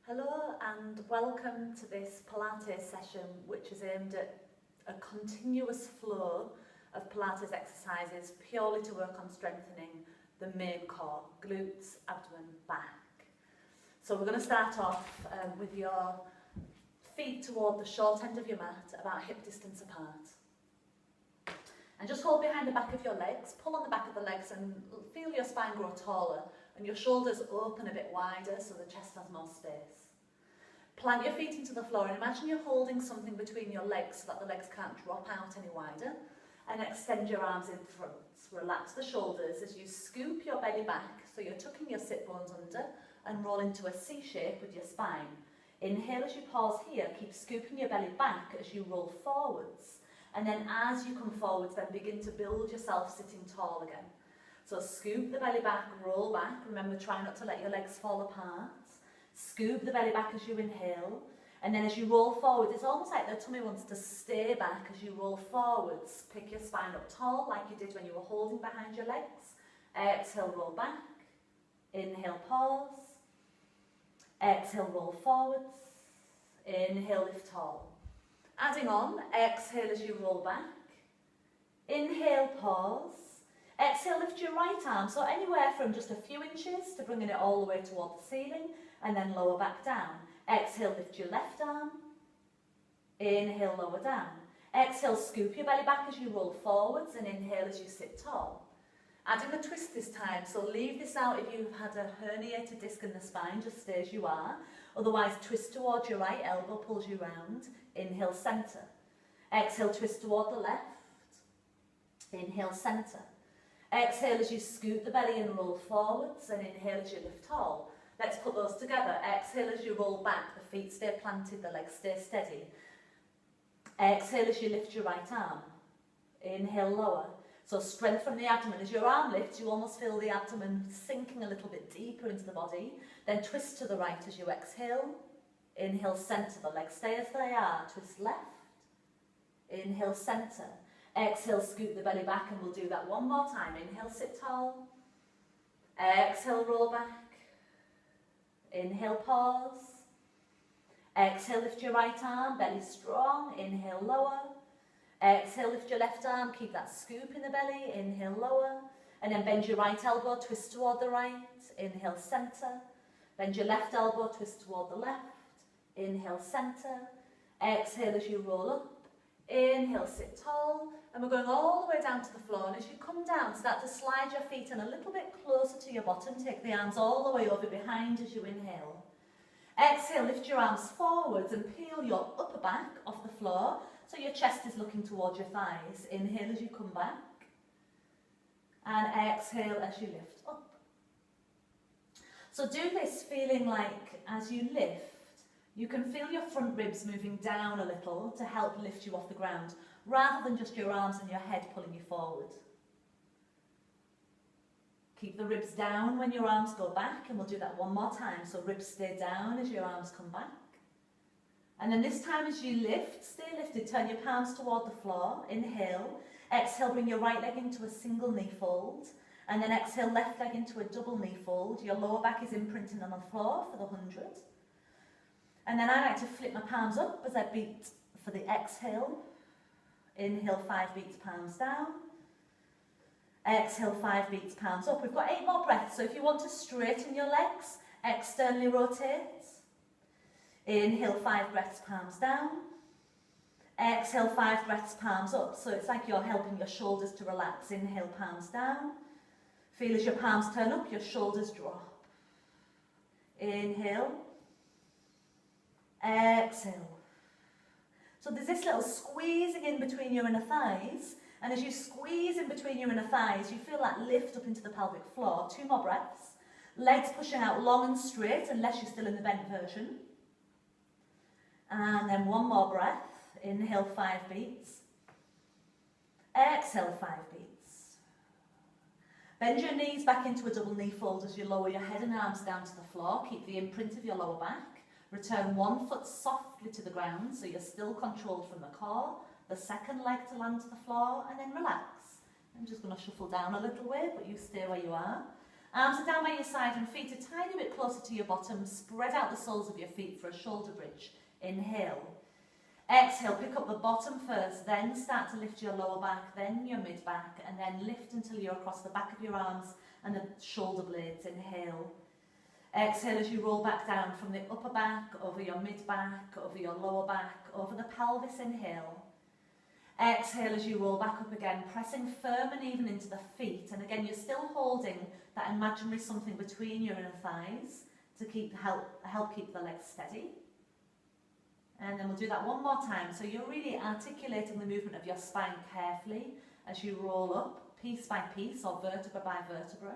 Hello and welcome to this Pilates session, which is aimed at a continuous flow of Pilates exercises purely to work on strengthening the main core, glutes, abdomen, back. So we're going to start off with your feet toward the short end of your mat, about hip distance apart. And just hold behind the back of your legs, pull on the back of the legs and feel your spine grow taller and your shoulders open a bit wider so the chest has more space. Plant your feet into the floor and imagine you're holding something between your legs so that the legs can't drop out any wider, and extend your arms in front. Relax the shoulders as you scoop your belly back so you're tucking your sit bones under and roll into a C shape with your spine. Inhale as you pause here, keep scooping your belly back as you roll forwards, and then as you come forwards then begin to build yourself sitting tall again. So scoop the belly back, roll back, remember try not to let your legs fall apart. Scoop the belly back as you inhale, and then as you roll forward, it's almost like the tummy wants to stay back as you roll forwards. Pick your spine up tall like you did when you were holding behind your legs. Exhale, roll back. Inhale, pause. Exhale, roll forwards. Inhale, lift tall. Adding on, exhale as you roll back. Inhale, pause. Exhale, lift your right arm, so anywhere from just a few inches to bringing it all the way toward the ceiling, and then lower back down. Exhale, lift your left arm. Inhale, lower down. Exhale, scoop your belly back as you roll forwards, and inhale as you sit tall. Adding a twist this time, so leave this out if you've had a herniated disc in the spine, just stay as you are. Otherwise, twist towards your right elbow, pulls you round. Inhale, centre. Exhale, twist toward the left. Inhale, centre. Exhale as you scoop the belly and roll forwards, and inhale as you lift tall. Let's put those together. Exhale as you roll back, the feet stay planted, the legs stay steady. Exhale as you lift your right arm. Inhale, lower. So strength from the abdomen. As your arm lifts, you almost feel the abdomen sinking a little bit deeper into the body. Then twist to the right as you exhale. Inhale, centre. The legs stay as they are. Twist left. Inhale, centre. Exhale, scoop the belly back, and we'll do that one more time. Inhale, sit tall. Exhale, roll back. Inhale, pause. Exhale, lift your right arm, belly strong. Inhale, lower. Exhale, lift your left arm, keep that scoop in the belly. Inhale, lower. And then bend your right elbow, twist toward the right. Inhale, centre. Bend your left elbow, twist toward the left. Inhale, centre. Exhale as you roll up. Inhale, sit tall. And we're going all the way down to the floor. And as you come down, start to slide your feet in a little bit closer to your bottom. Take the arms all the way over behind as you inhale. Exhale, lift your arms forwards and peel your upper back off the floor so your chest is looking towards your thighs. Inhale as you come back. And exhale as you lift up. So do this feeling like as you lift, you can feel your front ribs moving down a little to help lift you off the ground, rather than just your arms and your head pulling you forward. Keep the ribs down when your arms go back, and we'll do that one more time. So ribs stay down as your arms come back. And then this time as you lift, stay lifted, turn your palms toward the floor. Inhale. Exhale, bring your right leg into a single knee fold. And then exhale, left leg into a double knee fold. Your lower back is imprinting on the floor for the 100. And then I like to flip my palms up as I beat for the exhale. Inhale, 5 beats, palms down. Exhale, 5 beats, palms up. We've got 8 more breaths, so if you want to straighten your legs, externally rotate. Inhale, 5 breaths, palms down. Exhale, 5 breaths, palms up. So it's like you're helping your shoulders to relax. Inhale, palms down. Feel as your palms turn up, your shoulders drop. Inhale. Exhale. So there's this little squeezing in between your inner thighs, and as you squeeze in between your inner thighs, you feel that lift up into the pelvic floor. 2 more breaths. Legs pushing out long and straight, unless you're still in the bent version. And then 1 more breath. Inhale, 5 beats. Exhale, 5 beats. Bend your knees back into a double knee fold as you lower your head and arms down to the floor. Keep the imprint of your lower back. Return 1 foot softly to the ground so you're still controlled from the core. The second leg to land to the floor, and then relax. I'm just going to shuffle down a little way, but you stay where you are. Arms are down by your side and feet a tiny bit closer to your bottom. Spread out the soles of your feet for a shoulder bridge. Inhale. Exhale, pick up the bottom first, then start to lift your lower back, then your mid back, and then lift until you're across the back of your arms and the shoulder blades. Inhale. Exhale as you roll back down from the upper back, over your mid back, over your lower back, over the pelvis. Inhale. Exhale as you roll back up again, pressing firm and even into the feet. And again, you're still holding that imaginary something between your inner thighs to help keep the legs steady. And then we'll do that one more time. So you're really articulating the movement of your spine carefully as you roll up, piece by piece, or vertebra by vertebra.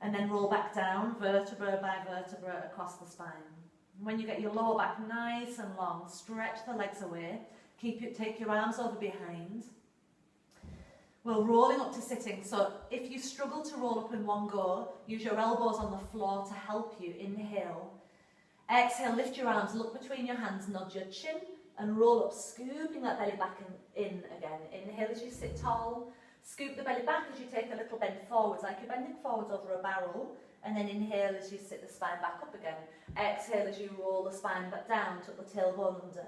And then roll back down, vertebra by vertebra, across the spine. When you get your lower back nice and long, stretch the legs away. Take your arms over behind. We're rolling up to sitting. So if you struggle to roll up in one go, use your elbows on the floor to help you. Inhale. Exhale, lift your arms, look between your hands, nod your chin, and roll up, scooping that belly back in again. Inhale as you sit tall. Scoop the belly back as you take a little bend forwards, like you're bending forwards over a barrel. And then inhale as you sit the spine back up again. Exhale as you roll the spine back down, tuck the tailbone under.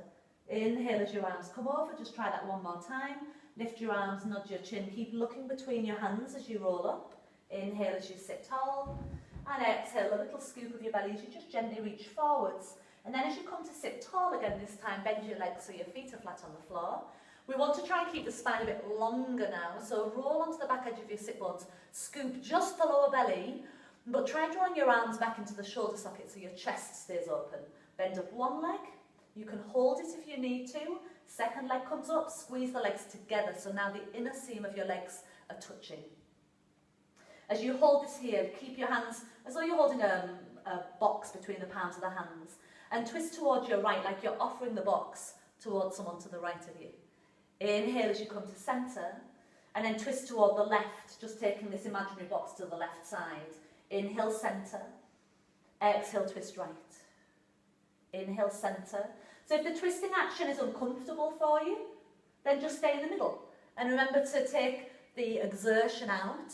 Inhale as your arms come over, just try that one more time. Lift your arms, nod your chin, keep looking between your hands as you roll up. Inhale as you sit tall. And exhale, a little scoop of your belly as you just gently reach forwards. And then as you come to sit tall again this time, bend your legs so your feet are flat on the floor. We want to try and keep the spine a bit longer now, so roll onto the back edge of your sit bones, scoop just the lower belly, but try drawing your arms back into the shoulder socket so your chest stays open. Bend up one leg, you can hold it if you need to. Second leg comes up, squeeze the legs together, so now the inner seam of your legs are touching. As you hold this here, keep your hands as though you're holding a box between the palms of the hands, and twist towards your right like you're offering the box towards someone to the right of you. Inhale as you come to centre, and then twist toward the left, just taking this imaginary box to the left side. Inhale, centre. Exhale, twist right. Inhale, centre. So if the twisting action is uncomfortable for you, then just stay in the middle. And remember to take the exertion out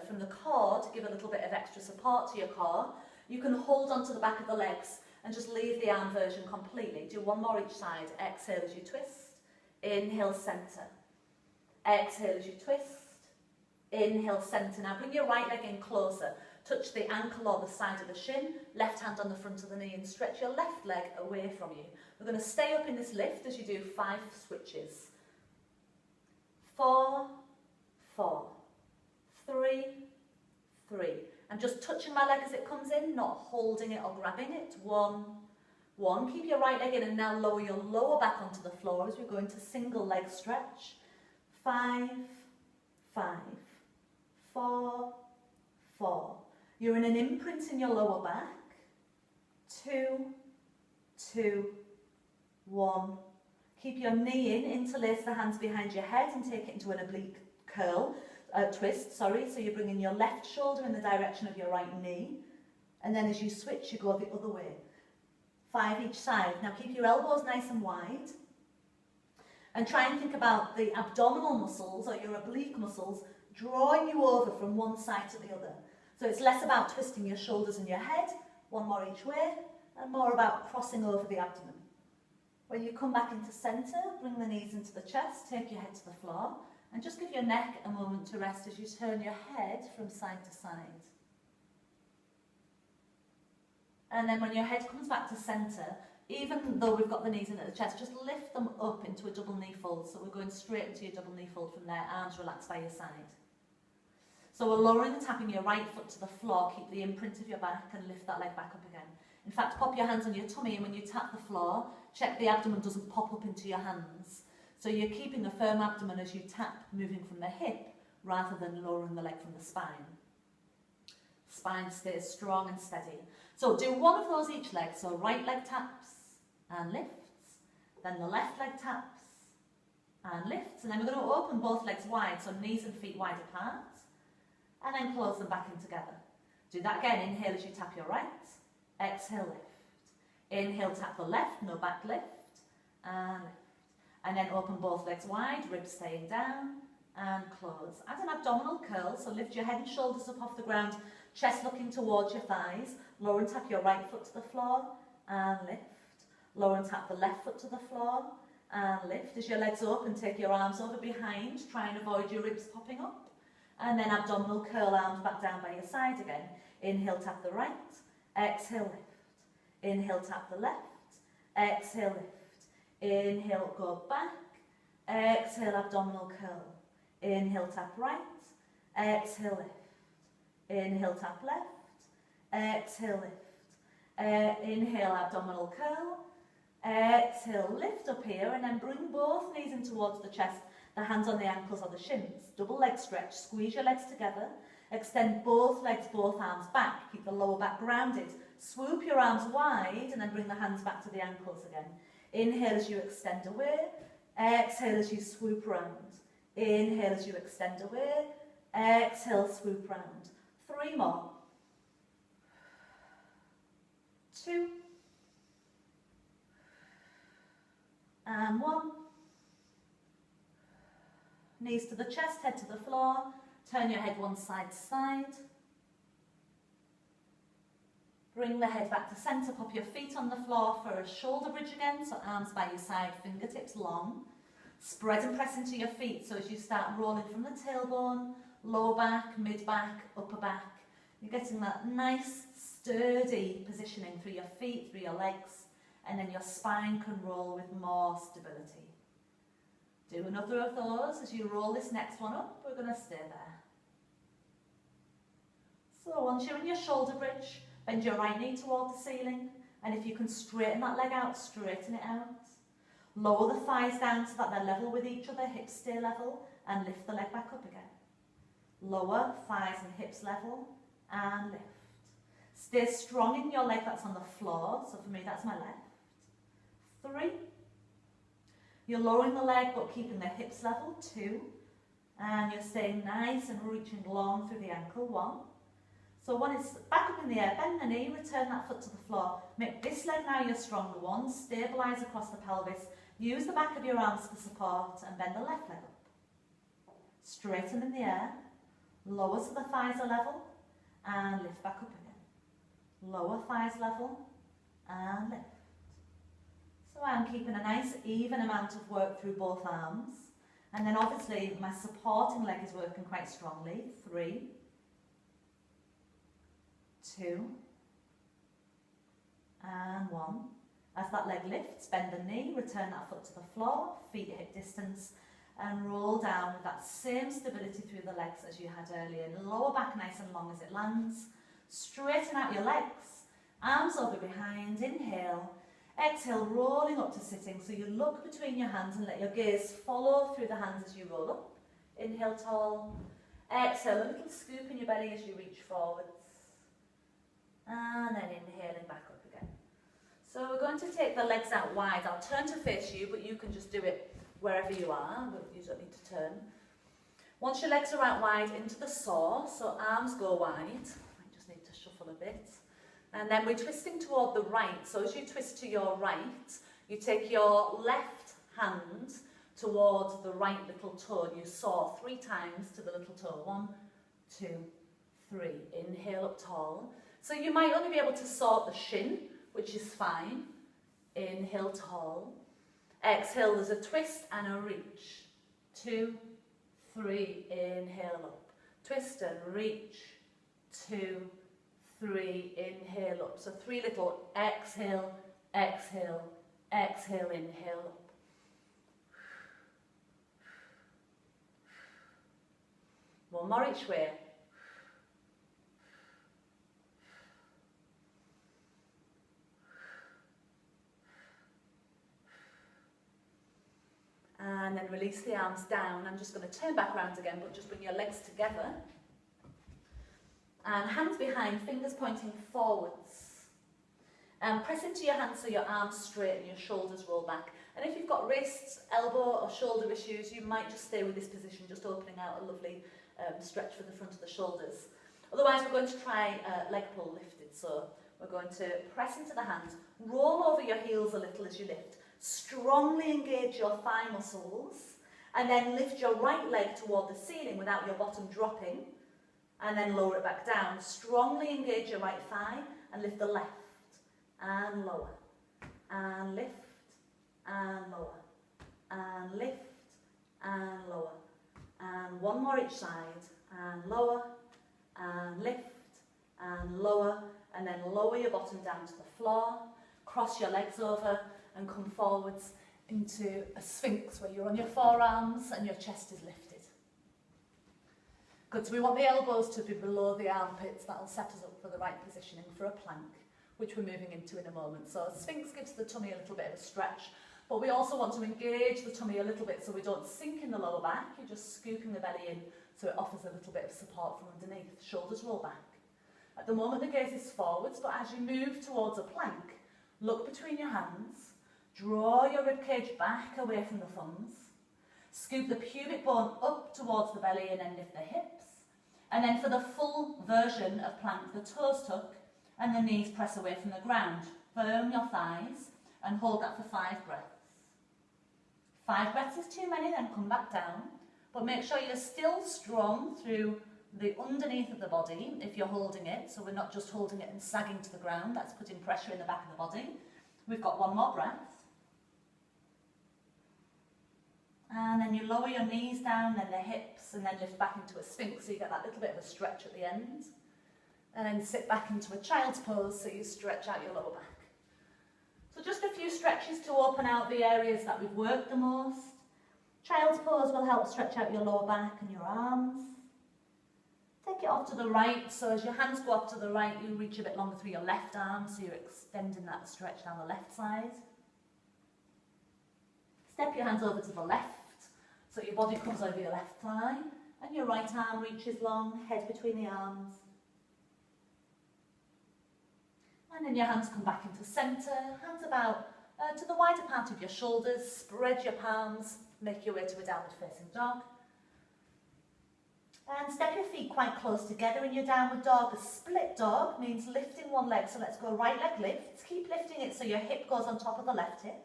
from the core to give a little bit of extra support to your core. You can hold onto the back of the legs and just leave the arm version completely. Do one more each side. Exhale as you twist. Inhale, centre. Exhale as you twist. Inhale, centre. Now bring your right leg in closer. Touch the ankle or the side of the shin. Left hand on the front of the knee and stretch your left leg away from you. We're going to stay up in this lift as you do 5 switches. 4, 4, 3, 3. I'm just touching my leg as it comes in, not holding it or grabbing it. 1, 1. Keep your right leg in and now lower your lower back onto the floor as we go into single leg stretch. 5, 5, 4, 4. You're in an imprint in your lower back. 2, 2, 1. Keep your knee in, interlace the hands behind your head and take it into an oblique twist, so you're bringing your left shoulder in the direction of your right knee, and then as you switch, you go the other way. 5 each side. Now keep your elbows nice and wide, and try and think about the abdominal muscles, or your oblique muscles, drawing you over from one side to the other. So it's less about twisting your shoulders and your head, one more each way, and more about crossing over the abdomen. When you come back into centre, bring the knees into the chest, take your head to the floor, and just give your neck a moment to rest as you turn your head from side to side. And then when your head comes back to centre, even though we've got the knees in at the chest, just lift them up into a double knee fold. So we're going straight into your double knee fold from there, arms relaxed by your side. So we're lowering and tapping your right foot to the floor, keep the imprint of your back and lift that leg back up again. In fact, pop your hands on your tummy, and when you tap the floor, check the abdomen doesn't pop up into your hands. So you're keeping a firm abdomen as you tap, moving from the hip, rather than lowering the leg from the spine. Spine stays strong and steady. So do one of those each leg. So right leg taps and lifts, then the left leg taps and lifts, and then we're going to open both legs wide, so knees and feet wide apart, and then close them back in together. Do that again. Inhale as you tap your right, exhale, lift. Inhale, tap the left, no back lift, and lift. And then open both legs wide, ribs staying down, and close. Add an abdominal curl, so lift your head and shoulders up off the ground, chest looking towards your thighs. Lower and tap your right foot to the floor and lift. Lower and tap the left foot to the floor and lift. As your legs open, take your arms over behind, try and avoid your ribs popping up. And then abdominal curl, arms back down by your side again. Inhale, tap the right. Exhale, lift. Inhale, tap the left. Exhale, lift. Inhale, go back. Exhale, abdominal curl. Inhale, tap right. Exhale, lift. Inhale, tap left. Exhale, lift. Inhale, abdominal curl. Exhale, lift up here and then bring both knees in towards the chest, the hands on the ankles or the shins. Double leg stretch, squeeze your legs together. Extend both legs, both arms back. Keep the lower back grounded. Swoop your arms wide and then bring the hands back to the ankles again. Inhale as you extend away. Exhale as you swoop round. Inhale as you extend away. Exhale, swoop round. 3 more. 2. And 1. Knees to the chest, head to the floor. Turn your head one side to side. Bring the head back to centre, pop your feet on the floor for a shoulder bridge again, so arms by your side, fingertips long. Spread and press into your feet, so as you start rolling from the tailbone, lower back, mid back, upper back, you're getting that nice, sturdy positioning through your feet, through your legs, and then your spine can roll with more stability. Do another of those. As you roll this next one up, we're going to stay there. So once you're in your shoulder bridge, bend your right knee toward the ceiling, and if you can straighten that leg out, straighten it out. Lower the thighs down so that they're level with each other, hips stay level, and lift the leg back up again. Lower, thighs and hips level, and lift. Stay strong in your leg that's on the floor, so for me that's my left. 3. You're lowering the leg but keeping the hips level. 2. And you're staying nice and reaching long through the ankle. 1. So 1 is back up in the air, bend the knee, return that foot to the floor. Make this leg now your stronger one. Stabilise across the pelvis. Use the back of your arms for support and bend the left leg up. Straighten in the air. Lower so the thighs are level and lift back up again. Lower thighs level and lift. So I'm keeping a nice even amount of work through both arms. And then obviously my supporting leg is working quite strongly. 3. 2. And 1. As that leg lifts, bend the knee, return that foot to the floor, feet at hip distance, and roll down with that same stability through the legs as you had earlier. Lower back nice and long as it lands. Straighten out your legs, arms over behind, inhale. Exhale, rolling up to sitting, so you look between your hands and let your gaze follow through the hands as you roll up. Inhale tall. Exhale, a little scoop in your belly as you reach forwards. And then inhaling back up again. So we're going to take the legs out wide. I'll turn to face you, but you can just do it wherever you are. You don't need to turn. Once your legs are out wide, into the saw, so arms go wide. I just need to shuffle a bit. And then we're twisting toward the right. So as you twist to your right, you take your left hand towards the right little toe and you saw 3 times to the little toe. 1, 2, 3. Inhale up tall. So you might only be able to saw the shin, which is fine. Inhale tall. Exhale, there's a twist and a reach. 2, 3. Inhale up. Twist and reach. 2, 3, inhale up. So 3 little exhale, exhale, exhale, inhale up. One more each way. And then release the arms down. I'm just going to turn back around again, but just bring your legs together. And hands behind, fingers pointing forwards. And press into your hands so your arms straight and your shoulders roll back. And if you've got wrists, elbow or shoulder issues, you might just stay with this position, just opening out a lovely stretch for the front of the shoulders. Otherwise, we're going to try leg pull lifted. So we're going to press into the hands, roll over your heels a little as you lift. Strongly engage your thigh muscles And then lift your right leg toward the ceiling without your bottom dropping. And then lower it back down. Strongly engage your right thigh and lift the left. And lower. And lift. And lower. And lift. And lower. And one more each side. And lower. And lift. And lower. And then lower your bottom down to the floor. Cross your legs over and come forwards into a sphinx where you're on your forearms and your chest is lifted. Good, so we want the elbows to be below the armpits. That'll set us up for the right positioning for a plank, which we're moving into in a moment. So a sphinx gives the tummy a little bit of a stretch, but we also want to engage the tummy a little bit so we don't sink in the lower back. You're just scooping the belly in so it offers a little bit of support from underneath. Shoulders roll back. At the moment the gaze is forwards, but as you move towards a plank, look between your hands. Draw your ribcage back away from the thumbs. Scoop the pubic bone up towards the belly and then lift the hips. And then for the full version of plank, the toes tuck and the knees press away from the ground. Firm your thighs and hold that for 5 breaths. 5 breaths is too many, then come back down. But make sure you're still strong through the underneath of the body if you're holding it. So we're not just holding it and sagging to the ground. That's putting pressure in the back of the body. We've got 1 more breath. And then you lower your knees down, then the hips, and then lift back into a sphinx so you get that little bit of a stretch at the end. And then sit back into a child's pose so you stretch out your lower back. So just a few stretches to open out the areas that we've worked the most. Child's pose will help stretch out your lower back and your arms. Take it off to the right, so as your hands go off to the right, you reach a bit longer through your left arm, so you're extending that stretch down the left side. Step your hands over to the left, so your body comes over your left thigh, and your right arm reaches long, head between the arms. And then your hands come back into centre, hands about to the wider part of your shoulders, spread your palms, make your way to a downward facing dog. And step your feet quite close together in your downward dog. A split dog means lifting one leg, so let's go right leg lifts. Keep lifting it so your hip goes on top of the left hip.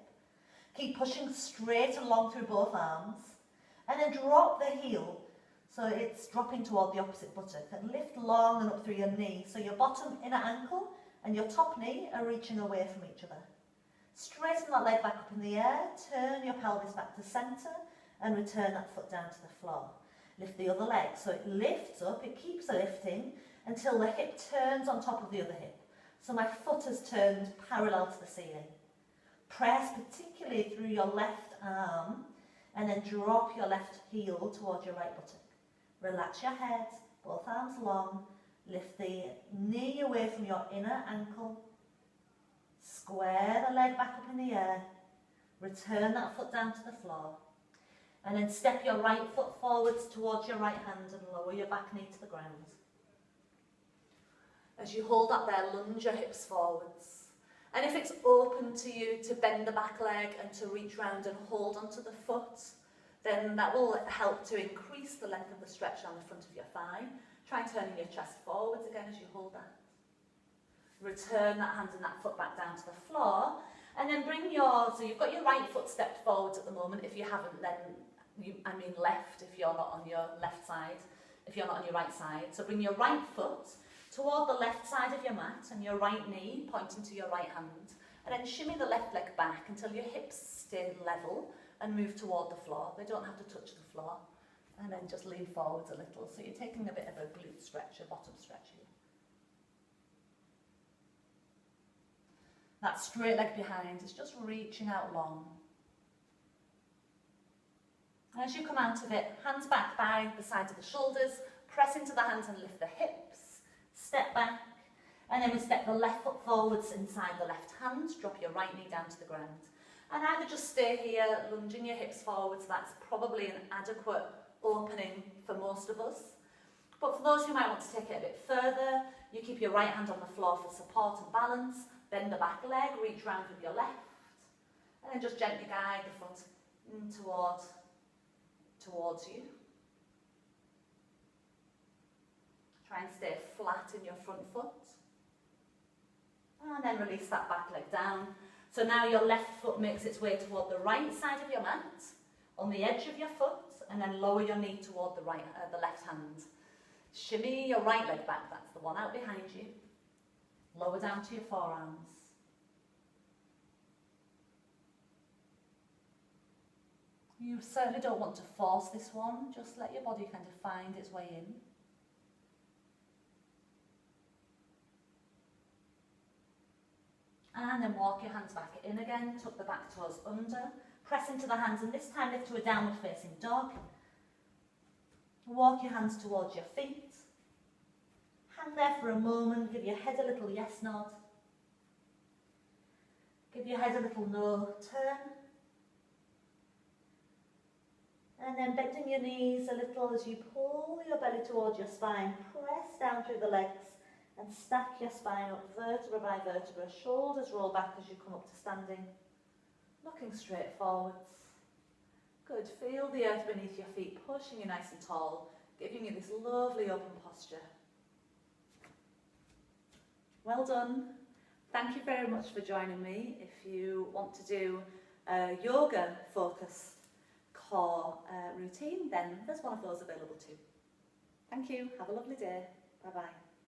Keep pushing straight along through both arms. And then drop the heel, so it's dropping toward the opposite buttock. And lift long and up through your knee, so your bottom inner ankle and your top knee are reaching away from each other. Straighten that leg back up in the air, turn your pelvis back to centre and return that foot down to the floor. Lift the other leg, so it lifts up, it keeps lifting until the hip turns on top of the other hip. So my foot has turned parallel to the ceiling. Press particularly through your left arm and then drop your left heel towards your right buttock. Relax your head, both arms long, lift the knee away from your inner ankle, square the leg back up in the air, return that foot down to the floor, and then step your right foot forwards towards your right hand and lower your back knee to the ground. As you hold up there, lunge your hips forwards. And if it's open to you to bend the back leg and to reach round and hold onto the foot, then that will help to increase the length of the stretch down the front of your thigh. Try turning your chest forwards again as you hold that. Return that hand and that foot back down to the floor. And then bring so you've got your right foot stepped forwards at the moment. If you haven't, then I mean left if you're not on your left side, if you're not on your right side. So bring your right foot toward the left side of your mat and your right knee pointing to your right hand. And then shimmy the left leg back until your hips stay level and move toward the floor. They don't have to touch the floor. And then just lean forwards a little. So you're taking a bit of a glute stretch, a bottom stretch here. That straight leg behind is just reaching out long. As you come out of it, hands back by the sides of the shoulders, press into the hands and lift the hips, step back, and then we step the left foot forwards inside the left hand, drop your right knee down to the ground. And either just stay here, lunging your hips forwards, that's probably an adequate opening for most of us. But for those who might want to take it a bit further, you keep your right hand on the floor for support and balance, bend the back leg, reach round with your left, and then just gently guide the foot in towards you. Try and stay flat in your front foot. And then release that back leg down. So now your left foot makes its way toward the right side of your mat, on the edge of your foot, and then lower your knee toward the left hand. Shimmy your right leg back, that's the one out behind you. Lower down to your forearms. You certainly don't want to force this one, just let your body kind of find its way in. And then walk your hands back in again, tuck the back toes under, press into the hands, and this time lift to a downward facing dog. Walk your hands towards your feet. Hang there for a moment, give your head a little yes nod. Give your head a little no turn. And then bending your knees a little as you pull your belly towards your spine, press down through the legs and stack your spine up vertebra by vertebra, shoulders roll back as you come up to standing, looking straight forwards. Good, feel the earth beneath your feet pushing you nice and tall, giving you this lovely open posture. Well done. Thank you very much for joining me. If you want to do a yoga focused core routine, then there's one of those available too. Thank you. Have a lovely day. Bye bye.